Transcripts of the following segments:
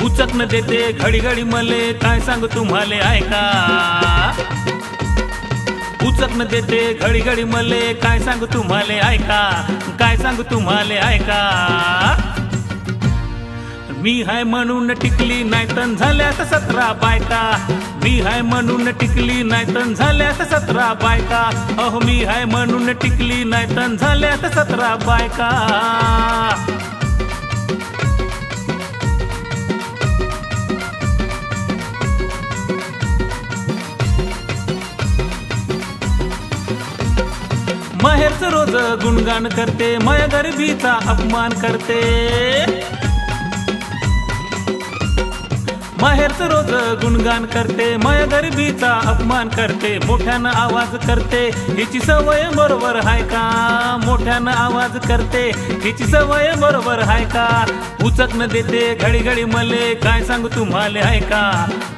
उचकन देते घडी घडी मले, काय सांगू तुम्हाले ऐका। उचकन देते घडी घडी मले, काय सांगू तुम्हाले ऐका, काय सांगू तुम्हाले ऐका। मी हाय म्हणून टिकली नाहीतन झाल्यात 17 बायका, मी हाय म्हणून टिकली नाहीतन झाल्यात 17 बायका। अहो मी हाय म्हणून टिकली नाहीतन झाल्यात 17 बायका। माहेरचं रोज गुणगान करते, माया गरिबीचा अपमान करते। माहेरचं रोज गुणगान करते, माया गरिबीचा अपमान करते। मोठ्यानं आवाज करते, हिची सवय बरोबर हाय का। मोठ्यानं आवाज करते, हिची सवय बरोबर हाय का। उचकन देते घडी घडी मले, काय सांगू तुम्हाले ऐका,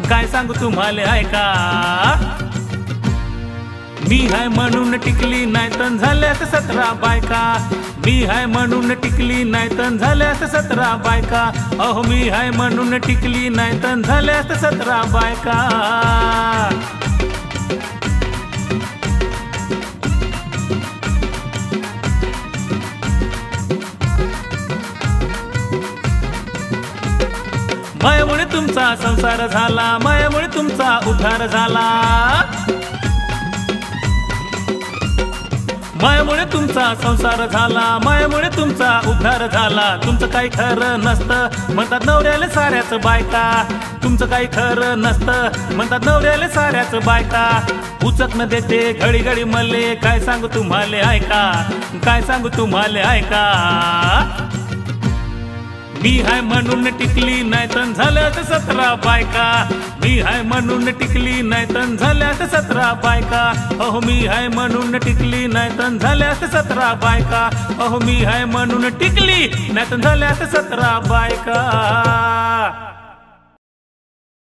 काय सांगू तुम्हाले ऐका। मी हाय म्हणून टिकली नाहीतन झाल्यात 17 बायका, मी हाय म्हणून टिकली नाहीतन झाल्यात 17 बायका। अहो मी हाय म्हणून टिकली नाहीतन झाल्यात 17 बायका। मायामुळे तुमचा संसार झाला, मायामुळे तुमचा उद्धार झाला। मायामुळे तुमचा संसार झाला, मायामुळे तुमचा उद्धार झाला। तुमचं काही खरं नसतं म्हणतात नवऱ्याला साऱ्याच बायका, तुमचं काही खरं नसतं म्हणतात नवऱ्याला साऱ्याच बायका। उचकन देते घडी घडी मले, काय सांगू तुम्हाले ऐका, काय सांगू तुम्हाले ऐका। मी हाय म्हणून टिकली नाहीतन झाल्यात 17 बायका, मी हाय म्हणून टिकली नाहीतन झाल्यात 17 बायका। अहो मी हाय म्हणून टिकली नाहीतन झाल्यात 17 बायका। अहो मी हाय म्हणून टिकली नाहीतन झाल्यात 17 बायका।